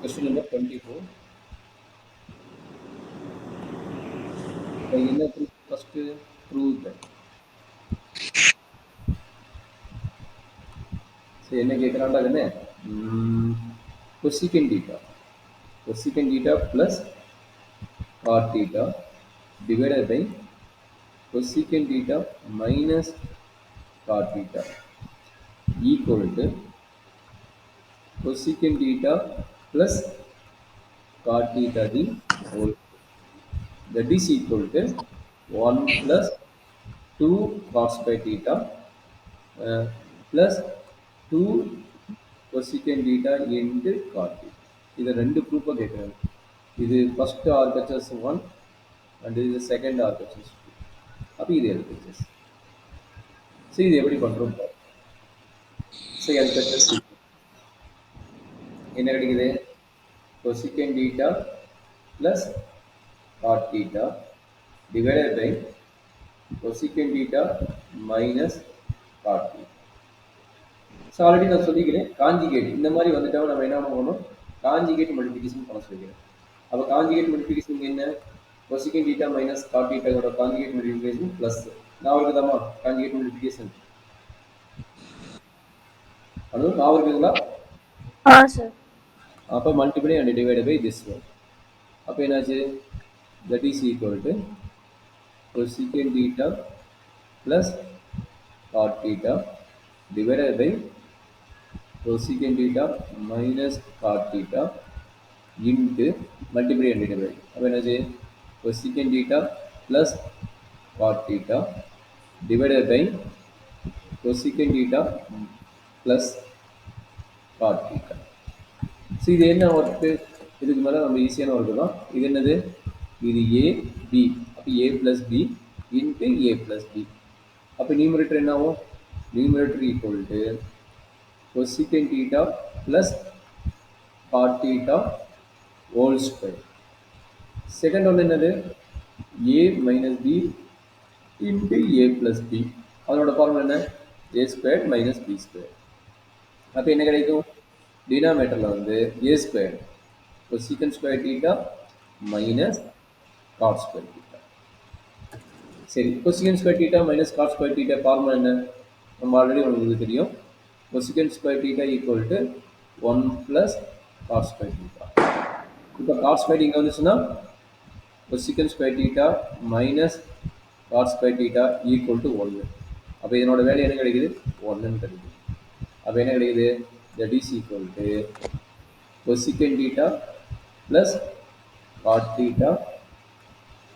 Question number 24. In the first prove that. So, என்ன கேக்குறான்டா என்ன? Cosecant theta. Cosecant theta plus cot theta divided by cosecant theta minus cot theta equal to cosecant theta plus cot theta the whole. That is equal to 1 plus 2 cos by theta plus 2 cosecant theta into cot theta. இது ரெண்டு ப்ரூஃபை கேட்குறாங்க. இது first ஆர்கச்சஸ் 1 and இது second ஆர்கச்சஸ் 2. அப்போ இது எல்கச்சஸ். So இது எப்படி பண்ணுறோம்? ஸோ எல்கச்சஸ் என்ன கிடைக்குது? cosecant theta plus cot theta divided by cosecant theta minus cot theta. So already நான் சொல்லிக்கிறேன் காஞ்சிகேட் இந்த மாதிரி வந்துட்டால் நம்ம என்ன பண்ணணும்? காஞ்சிகேட் மல்டிபிகேஷன் பண்ண சொல்லிக்கிறேன். அப்போ காஞ்சிகேட் மல்டிபிகேஷன் என்ன? cosecant theta minus cot theta conjugate multiplication plus நான் இருக்குதாமா காஞ்சிகேட் மல்டிபிகேஷன் அது நான் இருக்குங்களா? சார். அப்போ multiply and divide by this one. அப்போ என்னாச்சு? That is equal to cosecant theta plus cot theta divided by cosecant theta minus cot theta into multiply and divide. அப்போ என்னாச்சு? cosecant theta plus cot theta divided by cosecant theta plus cot theta. So இது என்ன work? இதுக்கு மேலே நம்ம ஈஸியான work தான். இது என்னது? இது ஏ பி. அப்போ A plus B into A plus B. அப்போ நியூமரேட்டர் என்ன ஆகும்? Numerator equal to cosecant theta plus cot theta whole square. Second ஒன்று என்னது? A minus B into A plus B. அதனோட ஃபார்முலா என்ன? A square minus B square. அப்போ என்ன கிடைக்கும்? டினாமேட்டரில் வந்து A square cosecant square theta minus cot square theta. சரி, cosecant square theta minus cot square theta formula என்ன? நம்ம ஆல்ரெடி உங்களுக்கு தெரியும். cosecant square theta equal to 1 plus God square theta. இப்போ காட் ஸ்கொயர் இங்கே வந்துச்சுன்னா cosecant square theta minus cot square theta equal to 1. அப்போ இதனோட வேல்யூ என்ன கிடைக்குது? 1ன்னு கிடைக்குது. அப்போ என்ன கிடைக்குது? That is equal to cosecant theta plus cot theta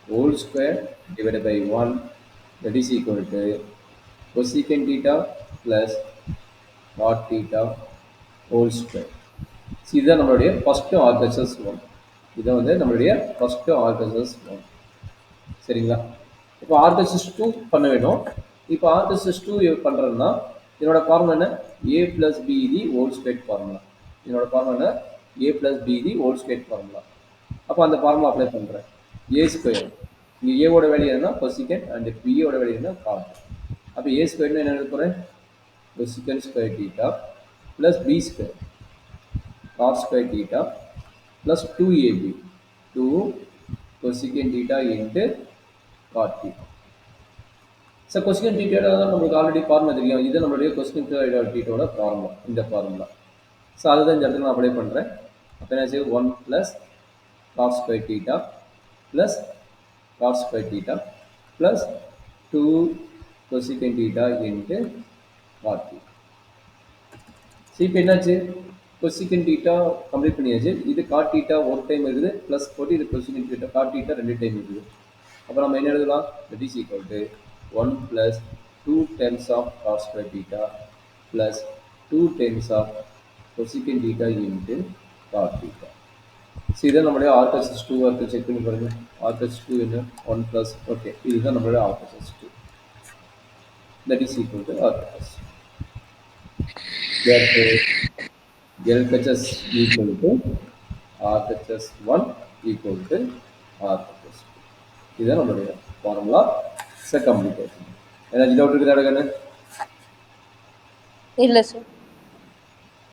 whole square divided by 1, that is equal to cosecant theta plus cot theta whole square. இதுதான் நம்மளுடைய ஃபர்ஸ்ட் ஆர்கச்சஸ் 1. இதான் வந்து நம்மளுடைய ஃபர்ஸ்ட் ஆர்கச்சஸ் 1. சரிங்களா? இப்போ ஆர்கச்சஸ் 2 பண்ண வேணும். இப்போ ஆர்கச்சஸ் 2 பண்ணுறதுன்னா இதனோட ஃபார்முலா என்ன? A plus B the whole square formula. இதனோட ஃபார்முலா என்ன? A plus B the whole square formula. அப்போ அந்த ஃபார்முலா அப்ளை பண்ணுறேன். ஏ ஸ்கொயர் இங்கே ஏவோட வேல்யூ என்ன? cosecant அண்ட் பியோட வேல்யூ என்ன? காட். அப்போ ஏ ஸ்கொயர்னு என்ன எழுத போகிறேன்? cosecant square theta plus B square cot square theta plus 2ab 2 cosecant theta into cot theta. So cosecant தீட்டாவோட தான் நம்மளுக்கு ஆல்ரெடி ஃபார்முலா தெரியும். இது நம்மளுடைய cosecant தீட்டாவோட ஃபார்முலா, இந்த ஃபார்முலா. ஸோ அதுதான் இந்த இடத்துல நான் அப்ளை பண்ணுறேன். அப்போ என்னாச்சு? 1 plus cos square theta plus cos square theta plus 2 cosecant theta into cot theta. So இப்போ என்னாச்சு? cosecant theta கம்ப்ளீட் பண்ணியாச்சு. இது cot theta ஒரு டைம் இருக்குது ப்ளஸ் போட்டு இது cosecant theta cot theta 2 time இருக்குது. அப்போ நம்ம என்ன எழுதலாம்? that is equal to 1 plus 2 times of cos square theta plus 2 times of cosecant theta into cot theta. So இதான் நம்மளுடைய ஆர்கச்சஸ் 2 இருக்கு. செக் பண்ணி பாருங்க. ஆர்கச்சஸ் 2 என்ன? 1 ப்ளஸ். ஓகே, இதுதான் நம்மளுடைய RHS 2. That is equal to RHS. LHS equal to RHS 1 equal to RHS 2. இதுதான் நம்மளுடைய ஃபார்முலா. கம்ப்ளீட். ஏதாச்சும் டவுட் இருக்குதா? இல்லை சார்.